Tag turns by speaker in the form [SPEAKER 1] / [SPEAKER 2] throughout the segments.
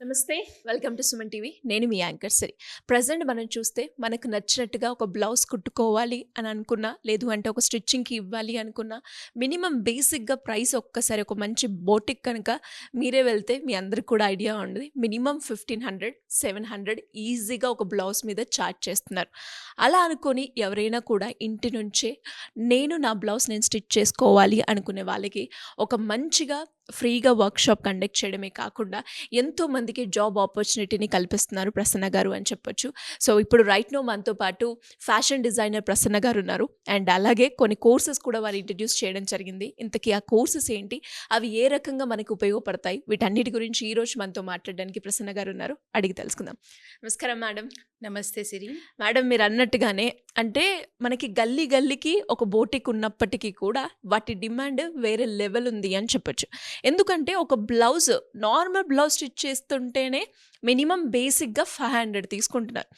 [SPEAKER 1] నమస్తే. Welcome to Suman TV. నేను మీ anchor సిరి. Present మనం చూస్తే మనకు నచ్చినట్టుగా ఒక బ్లౌజ్ కుట్టుకోవాలి అని అనుకున్నా, లేదు అంటే ఒక స్టిచ్చింగ్‌కి ఇవ్వాలి అనుకున్నా, మినిమమ్ బేసిక్‌గా ప్రైస్ ఒక్కసారి ఒక మంచి బోటిక్ కనుక మీరే వెళ్తే మీ అందరికి కూడా ఐడియా ఉండదు. మినిమమ్ 1500, 700 ఈజీగా ఒక బ్లౌజ్ మీద చార్జ్ చేస్తున్నారు. అలా అనుకోని ఎవరైనా కూడా ఇంటి నుంచే నా బ్లౌజ్ నేను స్టిచ్ చేసుకోవాలి అనుకునే వాళ్ళకి ఒక మంచిగా ఫ్రీగా వర్క్‌షాప్ కండక్ట్ చేయడమే కాకుండా ఎంతో మందికి జాబ్ ఆపర్చునిటీని కల్పిస్తున్నారు ప్రసన్న గారు అని చెప్పొచ్చు. సో, ఇప్పుడు రైట్ నౌ మనతో పాటు ఫ్యాషన్ డిజైనర్ ప్రసన్న గారు ఉన్నారు. అండ్ అలాగే కొన్ని కోర్సెస్ కూడా వారు ఇంట్రడ్యూస్ చేయడం జరిగింది. ఇంతకీ ఆ కోర్సెస్ ఏంటి? అవి ఏ రకంగా మనకు ఉపయోగపడతాయి? వీటన్నిటి గురించి ఈరోజు మనతో మాట్లాడడానికి ప్రసన్న గారు ఉన్నారు. అడిగి తెలుసుకుందాం. నమస్కారం మేడం.
[SPEAKER 2] నమస్తే సిరి.
[SPEAKER 1] మేడం మీరన్నట్టుగానే అంటే మనకి గల్లీ గల్లీకి ఒక బోటిక్ ఉన్నప్పటికీ కూడా వాటి డిమాండ్ వేరే లెవెల్ ఉంది అని చెప్పొచ్చు. ఎందుకంటే ఒక బ్లౌజ్ నార్మల్ బ్లౌజ్ స్టిచ్ చేస్తుంటేనే మినిమమ్ బేసిక్‌గా 500 తీసుకుంటున్నారు.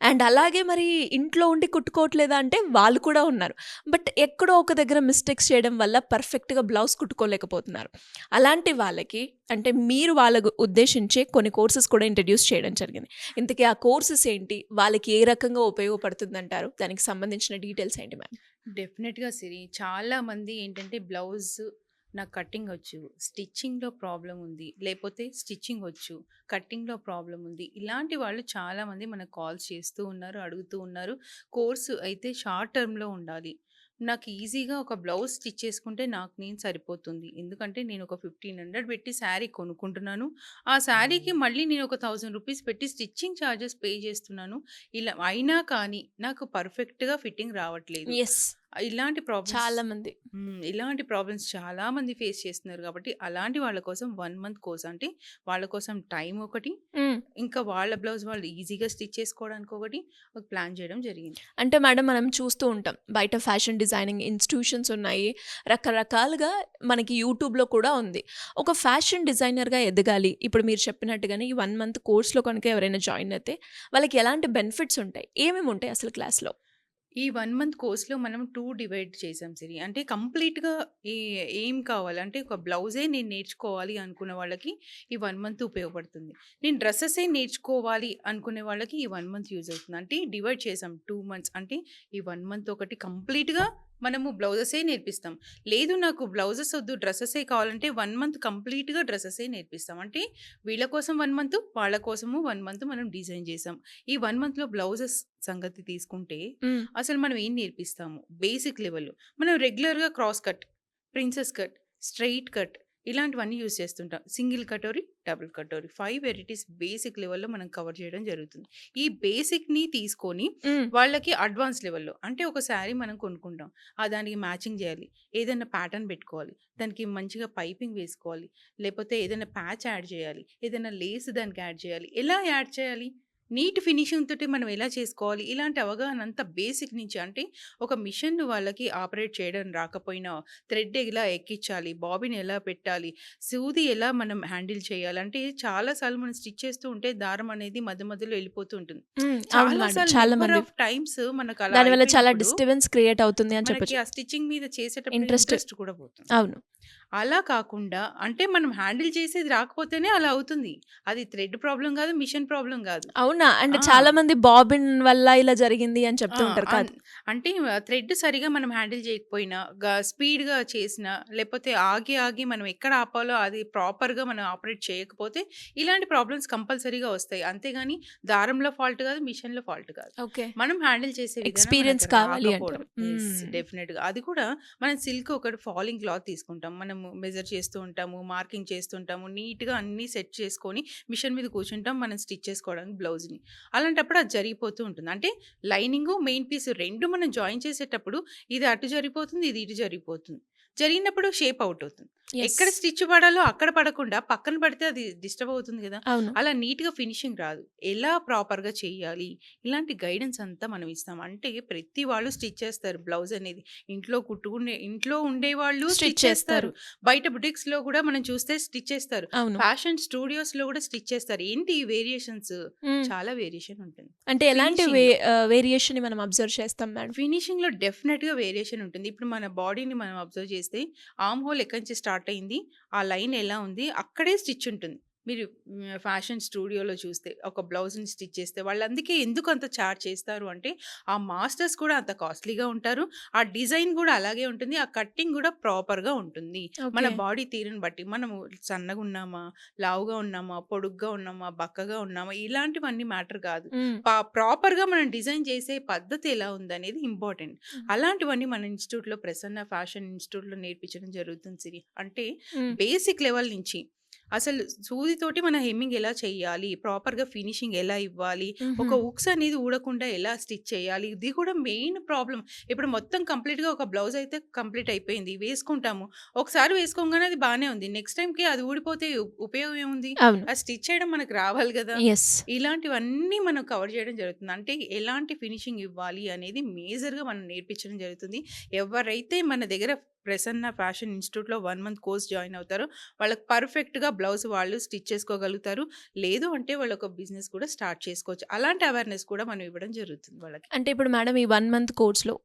[SPEAKER 1] అండ్ అలాగే మరి ఇంట్లో ఉండి కుట్టుకోవట్లేదా అంటే వాళ్ళు కూడా ఉన్నారు. బట్ ఎక్కడో ఒక దగ్గర మిస్టేక్స్ చేయడం వల్ల పర్ఫెక్ట్‌గా బ్లౌజ్ కుట్టుకోలేకపోతున్నారు. అలాంటి వాళ్ళకి అంటే మీరు వాళ్ళకు ఉద్దేశించే కొన్ని కోర్సెస్ కూడా ఇంట్రడ్యూస్ చేయడం జరిగింది. ఇంతకీ ఆ కోర్సెస్ ఏంటి? వాళ్ళకి ఏ రకంగా ఉపయోగపడుతుందంటారు? దానికి సంబంధించిన డీటెయిల్స్ ఏంటి మ్యామ్?
[SPEAKER 2] డెఫినెట్‌గా సిరి. చాలామంది ఏంటంటే బ్లౌజ్ నాకు కటింగ్ వచ్చు, స్టిచ్చింగ్‌లో ప్రాబ్లమ్ ఉంది, లేపోతే స్టిచ్చింగ్ వచ్చు, కటింగ్‌లో ప్రాబ్లమ్ ఉంది. ఇలాంటి వాళ్ళు చాలామంది మనకు కాల్స్ చేస్తూ ఉన్నారు, అడుగుతూ ఉన్నారు. కోర్సు అయితే షార్ట్ టర్మ్‌లో ఉండాలి. నాకు ఈజీగా ఒక బ్లౌజ్ స్టిచ్ చేసుకుంటే నాకు నేను సరిపోతుంది. ఎందుకంటే నేను ఒక 1500 పెట్టి శారీ కొనుక్కుంటున్నాను. ఆ శారీకి మళ్ళీ నేను ఒక 1000 రూపీస్ పెట్టి స్టిచ్చింగ్ చార్జెస్ పే చేస్తున్నాను. ఇలా అయినా కానీ నాకు పర్ఫెక్ట్‌గా ఫిట్టింగ్ రావట్లేదు.
[SPEAKER 1] యెస్.
[SPEAKER 2] ఇలాంటి ప్రాబ్లమ్స్
[SPEAKER 1] చాలా మంది.
[SPEAKER 2] ఇలాంటి ప్రాబ్లమ్స్ చాలామంది ఫేస్ చేస్తున్నారు కాబట్టి అలాంటి వాళ్ళ కోసం 1 మంత్ కోర్స్ అంటే వాళ్ళ కోసం టైం ఒకటి,
[SPEAKER 1] హ్మ్.
[SPEAKER 2] ఇంకా వాళ్ళ బ్లౌజ్ వాళ్ళు ఈజీగా స్టిచ్ చేసుకోవడానికి ఒకటి ఒక ప్లాన్ చేయడం జరిగింది.
[SPEAKER 1] అంటే మేడం మనం చూస్తూ ఉంటాం. బయట ఫ్యాషన్ డిజైనింగ్ ఇన్‌స్టిట్యూషన్స్ ఉన్నాయి. రకరకాలుగా మనకి యూట్యూబ్‌లో కూడా ఉంది. ఒక ఫ్యాషన్ డిజైనర్‌గా ఎదగాలి. ఇప్పుడు మీరు చెప్పినట్టుగానే ఈ 1 మంత్ కోర్స్‌లో కనుక ఎవరైనా జాయిన్ అయితే వాళ్ళకి ఎలాంటి బెనిఫిట్స్ ఉంటాయి? ఏమేమి ఉంటాయి అసలు క్లాస్‌లో?
[SPEAKER 2] ఈ 1 మంత్ కోర్స్‌లో మనం 2 డివైడ్ చేసాం సిరి. అంటే కంప్లీట్‌గా ఏ ఏం కావాలంటే ఒక బ్లౌజే నేను నేర్చుకోవాలి అనుకున్న వాళ్ళకి ఈ 1 మంత్ ఉపయోగపడుతుంది. నేను డ్రెసెసే నేర్చుకోవాలి అనుకునే వాళ్ళకి ఈ 1 మంత్ యూజ్ అవుతుంది. అంటే డివైడ్ చేసాం 2 మంత్స్. అంటే ఈ 1 మంత్ ఒకటి కంప్లీట్‌గా మనము బ్లౌజెసే నేర్పిస్తాం. లేదు నాకు బ్లౌజెస్ వద్దు డ్రెసెసే కావాలంటే 1 మంత్ కంప్లీట్‌గా డ్రెసెసే నేర్పిస్తాం. అంటే వీళ్ళ కోసం 1 మంత్, వాళ్ళ కోసము 1 మంత్ మనం డిజైన్ చేసాం. ఈ 1 మంత్‌లో బ్లౌజెస్ సంగతి తీసుకుంటే
[SPEAKER 1] హ్మ్.
[SPEAKER 2] అసలు మనం ఏం నేర్పిస్తాము? బేసిక్ లెవెల్‌లో. మనం రెగ్యులర్‌గా cross cut, princess cut, straight cut ఇలాంటివన్నీ యూజ్ చేస్తుంటాం. Single katori, double katori 5 varieties basic లెవెల్‌లో మనం కవర్ చేయడం జరుగుతుంది. ఈ బేసిక్‌ని తీసుకొని
[SPEAKER 1] హ్మ్.
[SPEAKER 2] వాళ్ళకి అడ్వాన్స్ లెవెల్‌లో అంటే ఒక శారీ మనం కొనుక్కుంటాం. దానికి మ్యాచింగ్ చేయాలి. ఏదైనా ప్యాటర్న్ పెట్టుకోవాలి. దానికి మంచిగా పైపింగ్ వేసుకోవాలి. లేపోతే ఏదైనా ప్యాచ్ యాడ్ చేయాలి. ఏదైనా లేస్ దానికి యాడ్ చేయాలి. ఎలా యాడ్ చేయాలి? నీట్ ఫినిషింగ్ తోటి మనం ఎలా చేసుకోవాలి? ఇలాంటి అవగాహన అంతా బేసిక్ నుంచి అంటే ఒక మిషన్ వాళ్ళకి ఆపరేట్ చేయడం రాకపోయినా థ్రెడ్ ఎలా ఎక్కించాలి? బాబిన్ ఎలా పెట్టాలి? సూది ఎలా మనం హ్యాండిల్ చేయాలి? అంటే చాలా సార్లు మనం స్టిచ్ చేస్తూ ఉంటే దారం అనేది మధ్య మధ్యలో వెళ్ళిపోతూ ఉంటుంది.
[SPEAKER 1] హ్మ్. అవును
[SPEAKER 2] చాలా
[SPEAKER 1] మేడం.
[SPEAKER 2] సార్లు
[SPEAKER 1] చాలా
[SPEAKER 2] నంబర్
[SPEAKER 1] మంది.
[SPEAKER 2] ఆఫ్ టైమ్స్ మనకు అలా
[SPEAKER 1] దానివల్ల చాలా
[SPEAKER 2] అయిపోయినప్పుడు
[SPEAKER 1] డిస్టర్బెన్స్ క్రియేట్ అవుతుంది అని
[SPEAKER 2] మనకి
[SPEAKER 1] చెప్పొచ్చు.
[SPEAKER 2] ఆ స్టిచ్చింగ్ మీద చేసేటప్పుడు
[SPEAKER 1] ఇంట్రెస్ట్.
[SPEAKER 2] ఇంట్రెస్ట్ కూడా పోతుంది.
[SPEAKER 1] అవును.
[SPEAKER 2] అలా కాకుండా అంటే మనం హ్యాండిల్ చేసేది రాకపోతేనే అలా అవుతుంది. అది థ్రెడ్ ప్రాబ్లమ్ గాదు, మిషన్ ప్రాబ్లమ్ గాదు.
[SPEAKER 1] అవునా? అంటే
[SPEAKER 2] ఆ!
[SPEAKER 1] చాలా మంది బాబిన్ వల్ల ఇలా జరిగింది అని
[SPEAKER 2] ఆ!
[SPEAKER 1] చెప్తూ ఉంటారు.
[SPEAKER 2] అన్
[SPEAKER 1] కాదు.
[SPEAKER 2] అంటే థ్రెడ్ సరిగ్గా మనం హ్యాండిల్ చేయకపోయినా, స్పీడ్‌గా చేసినా, లేపోతే ఆగి, ఆగి మనం ఎక్కడ ఆపాలో అది ప్రాపర్‌గా మనం ఆపరేట్ చేయకపోతే, ఇలాంటి ప్రాబ్లమ్స్ కంపల్సరీగా వస్తాయి. అంతేగాని దారంలో ఫాల్ట్ కాదు, మిషన్‌లో ఫాల్ట్ కాదు.
[SPEAKER 1] ఓకే.
[SPEAKER 2] మనం హ్యాండిల్ చేసే విధానం
[SPEAKER 1] ఎక్స్‌పీరియన్స్
[SPEAKER 2] మనకు
[SPEAKER 1] కావాలి
[SPEAKER 2] రాకపోవడం.
[SPEAKER 1] అంటారు.
[SPEAKER 2] యెస్.
[SPEAKER 1] హ్మ్.
[SPEAKER 2] డెఫినిట్‌గా. అది కూడా మనం సిల్క్ ఒకటి ఫాలింగ్ క్లాత్ తీసుకుంటాం. మనము మెజర్ చేస్తూ ఉంటాము, మార్కింగ్ చేస్తుంటాము. నీట్‌గా అన్నీ సెట్ చేసుకొని మిషన్ మీద కూర్చుంటాం. మనం స్టిచ్ చేసుకోవడానికి బ్లౌజ్‌ని. అలాంటప్పుడు అది జరిగిపోతూ ఉంటుంది. అంటే లైనింగు, మెయిన్ పీస్ 2 మనం జాయిన్ చేసేటప్పుడు ఇది అటు జరిగిపోతుంది. ఇది ఇటు జరిగిపోతుంది. జరిగినప్పుడు షేప్ ఔట్ అవుతుంది.
[SPEAKER 1] యెస్.
[SPEAKER 2] ఎక్కడ స్టిచ్ పడాలో అక్కడ పడకుండా పక్కన పడితే అది డిస్టర్బ్ అవుతుంది గదా!
[SPEAKER 1] అవును.
[SPEAKER 2] అలా నీట్‌గా ఫినిషింగ్ రాదు. ఎలా ప్రాపర్‌గా చేయాలి? ఇలాంటి గైడెన్స్ అంతా మనం ఇస్తాం. అంటే ప్రతి వాళ్ళు స్టిచ్ చేస్తారు బ్లౌజ్ అనేది. ఇంట్లో ఉండేవాళ్ళు
[SPEAKER 1] స్టిచ్
[SPEAKER 2] స్టిచ్
[SPEAKER 1] చేస్తారు.
[SPEAKER 2] చేస్తారు. బయట బుటిక్స్‌లో గూడా మనం చూస్తే స్టిచ్ చేస్తారు.
[SPEAKER 1] అవును.
[SPEAKER 2] ఫ్యాషన్ స్టూడియోస్‌లో గూడా స్టిచ్ చేస్తారు. ఏంటి ఈ వేరియేషన్స్?
[SPEAKER 1] హ్మ్.
[SPEAKER 2] చాలా వేరియేషన్ ఉంటుంది.
[SPEAKER 1] అంటే ఎలాంటి
[SPEAKER 2] ఫినిషింగ్‌లో.
[SPEAKER 1] వేరియేషన్‌ని మనం అబ్జర్వ్ చేస్తాం మేడం?
[SPEAKER 2] ఫినిషింగ్‌లో డెఫినెట్‌గా వేరియేషన్ ఉంటుంది. ఇప్పుడు మన బాడీని మనం అబ్జర్వ్ చేస్తే ఆర్మ్ హోల్ ఎక్కడి నుంచి స్టార్ట్ అయింది, ఆ లైన్ ఎలా ఉంది, అక్కడే స్టిచ్ ఉంటుంది. మీరు ఫ్యాషన్ స్టూడియోలో చూస్తే ఒక బ్లౌజ్‌ని స్టిచ్ చేస్తే వాళ్ళు అందుకే ఎందుకు అంత చార్జ్ చేస్తారు అంటే, ఆ మాస్టర్స్ కూడా అంత కాస్ట్‌లీగా ఉంటారు. ఆ డిజైన్ గూడా అలాగే ఉంటుంది. ఆ కట్టింగ్ గూడా ప్రాపర్‌గా ఉంటుంది. మన
[SPEAKER 1] ఓకే.
[SPEAKER 2] బాడీ తీరుని బట్టి మనము సన్నగున్నామా, లావుగా ఉన్నామా, పొడుగ్గా ఉన్నామా, బక్కగా ఉన్నామా ఇలాంటివన్నీ మ్యాటర్ కాదు.
[SPEAKER 1] హ్మ్.
[SPEAKER 2] ప్రాపర్‌గా మనం డిజైన్ చేసే పద్ధతి ఎలా ఉందనేది ఇంపార్టెంట్.
[SPEAKER 1] హ్మ్.
[SPEAKER 2] అలాంటివన్నీ మన ఇన్‌స్టిట్యూట్‌లో ప్రసన్న ఫ్యాషన్ ఇన్‌స్టిట్యూట్‌లో నేర్పించడం జరుగుతుంది సిరి. అంటే
[SPEAKER 1] హ్మ్.
[SPEAKER 2] బేసిక్ లెవెల్ నుంచి అసలు సూదితోటి మన హెమ్మింగ్ ఎలా చేయాలి? ప్రాపర్‌గా ఫినిషింగ్ ఎలా ఇవ్వాలి?
[SPEAKER 1] హుహు.
[SPEAKER 2] ఒక హుక్స్ అనేది ఊడకుండా ఎలా స్టిచ్ చేయాలి? ఇది కూడా మెయిన్ ప్రాబ్లమ్. ఇప్పుడు మొత్తం కంప్లీట్‌గా ఒక బ్లౌజ్ అయితే కంప్లీట్ అయిపోయింది. వేసుకుంటాము. ఒకసారి వేసుకోంగానే అది బానే ఉంది. నెక్స్ట్ టైమ్‌కి అది ఊడిపోతే ఉపయోగం ఏముంది?
[SPEAKER 1] అవును.
[SPEAKER 2] అది స్టిచ్ చేయడం మనకు రావాలి గదా!
[SPEAKER 1] యెస్.
[SPEAKER 2] ఇలాంటివన్నీ మనం కవర్ చేయడం జరుగుతుంది. అంటే ఎలాంటి ఫినిషింగ్ ఇవ్వాలి అనేది మేజర్‌గా మనం నేర్పించడం జరుగుతుంది. ఎవరైతే మన దగ్గర ప్రసన్న ఫ్యాషన్ ఇన్‌స్టిట్యూట్‌లో 1 మంత్ కోర్స్ జాయిన్ అవుతారో వాళ్ళకి పర్ఫెక్ట్‌గా బ్లౌజ్ వాళ్ళు స్టిచ్ చేసుకోగలుగుతారు. లేదు అంటే వాళ్ళొక బిజినెస్ కూడా స్టార్ట్ చేసుకోవచ్చు. అలాంటి అవేర్‌నెస్ కూడా మనం ఇవ్వడం జరుగుతుంది వాళ్ళకి.
[SPEAKER 1] అంటే ఇప్పుడు మేడం ఈ 1 మంత్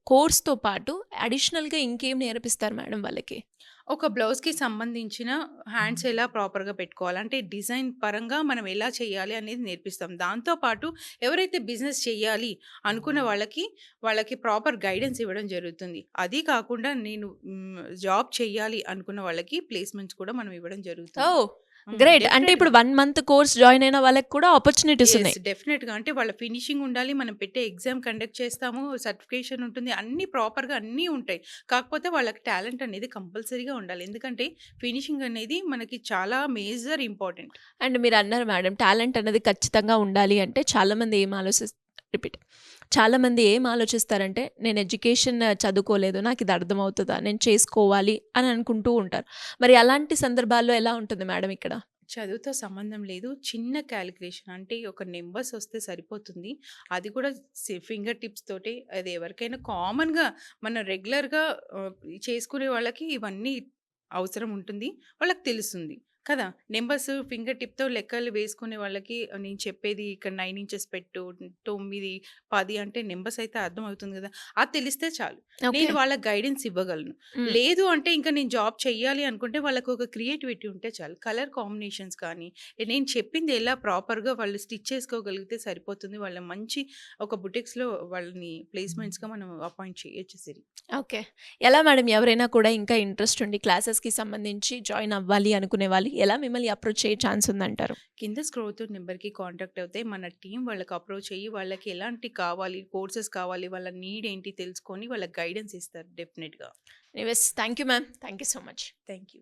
[SPEAKER 1] కోర్స్‌తో పాటు అడిషనల్‌గా ఇంకేం నేర్పిస్తారు మేడం వాళ్ళకి?
[SPEAKER 2] ఒక బ్లౌజ్‌కి సంబంధించిన హ్యాండ్స్ ఎలా ప్రాపర్‌గా పెట్టుకోవాలి. అంటే డిజైన్ పరంగా మనం ఎలా చేయాలి అనేది నేర్పిస్తాం. దాంతో పాటు ఎవరైతే బిజినెస్ చేయాలి అనుకున్న వాళ్ళకి ప్రాపర్ గైడెన్స్ ఇవ్వడం జరుగుతుంది. అది కాకుండా నేను జాబ్ చేయాలి అనుకున్న వాళ్ళకి ప్లేస్‌మెంట్స్ కూడా మనం ఇవ్వడం జరుగుతుంది.
[SPEAKER 1] ఓహ్! గ్రేట్. అంటే
[SPEAKER 2] డెఫినెట్‌గా.
[SPEAKER 1] ఇప్పుడు 1 మంత్ కోర్స్ జాయిన్ అయిన వాళ్ళకి కూడా ఆపర్చునిటీస్
[SPEAKER 2] యెస్.
[SPEAKER 1] ఉన్నాయి.
[SPEAKER 2] డెఫినెట్‌గా. అంటే వాళ్ళ ఫినిషింగ్ ఉండాలి. మనం పెట్టే ఎగ్జామ్ కండక్ట్ చేస్తాము. సర్టిఫికేషన్ ఉంటుంది. అన్నీ ప్రాపర్‌గా అన్నీ ఉంటాయి. కాకపోతే వాళ్ళకి టాలెంట్ అనేది కంపల్సరీగా ఉండాలి. ఎందుకంటే ఫినిషింగ్ అనేది మనకి చాలా మేజర్ ఇంపార్టెంట్.
[SPEAKER 1] అండ్ మీరన్నారు మేడం టాలెంట్ అనేది ఖచ్చితంగా ఉండాలి అంటే రిపీట్. చాలామంది ఏం ఆలోచిస్తారంటే నేను ఎడ్యుకేషన్ చదువుకోలేదు. నాకిది అర్థమవుతదా? నేను చేసుకోవాలి అని అనుకుంటూ ఉంటారు. మరి అలాంటి సందర్భాల్లో ఎలా ఉంటుంది మేడం ఇక్కడ?
[SPEAKER 2] చదువుతో సంబంధం లేదు. చిన్న కాలిక్యులేషన్ అంటే ఒక నంబర్స్ వస్తే సరిపోతుంది. అది కూడా ఫింగర్ టిప్స్ తోటే అది ఎవరికైనా కామన్‌గా మనం రెగ్యులర్‌గా చేసుకునే వాళ్ళకి ఇవన్నీ అవసరం ఉంటుంది. వాళ్ళకి తెలుస్తుంది కదా! నంబర్స్ ఫింగర్ టిప్‌తో లెక్కలు వేసుకునే వాళ్ళకి నేను చెప్పేది ఇక్కడ 9 ఇంచెస్ పెట్టు, 9, 10 అంటే నంబర్స్ అయితే అర్థమవుతుంది గదా! అది తెలిస్తే చాలు.
[SPEAKER 1] ఓకే.
[SPEAKER 2] నేను వాళ్ళకి గైడెన్స్ ఇవ్వగలను.
[SPEAKER 1] హ్మ్.
[SPEAKER 2] లేదు అంటే ఇంక నేను జాబ్ చెయ్యాలి అనుకుంటే వాళ్ళకొక క్రియేటివిటీ ఉంటే చాలు. కలర్ కాంబినేషన్స్ కానీ, నేను చెప్పింది ఎలా ప్రాపర్‌గా వాళ్ళు స్టిచ్ చేసుకోగలిగితే సరిపోతుంది. వాళ్ళ మంచి ఒక బుటిక్స్‌లో వాళ్ళని ప్లేస్‌మెంట్స్‌గా మనం అపాయింట్ చేయొచ్చు సిరి.
[SPEAKER 1] ఓకే. ఎలా మేడం ఎవరైనా కూడా ఇంకా ఇంట్రెస్ట్ ఉండి క్లాసెస్‌కి సంబంధించి జాయిన్ అవ్వాలి అనుకునే వాళ్ళు ఎలా మిమ్మల్ని అప్రోచ్ అయ్యే ఛాన్స్ ఉందంటారు?
[SPEAKER 2] కింద స్క్రోల్ అవుతున్న నెంబర్‌కి కాంటాక్ట్ అవుతే మన టీమ్ వాళ్ళకి అప్రోచ్ అయ్యి వాళ్ళకి ఎలాంటి కావాలి, కోర్సెస్ కావాలి, వాళ్ళ నీడ్ ఏంటి తెలుసుకొని వాళ్ళకి గైడెన్స్ ఇస్తారు డెఫినిట్‌గా.
[SPEAKER 1] Anyways thank you ma'am. Thank you so much.
[SPEAKER 2] Thank you.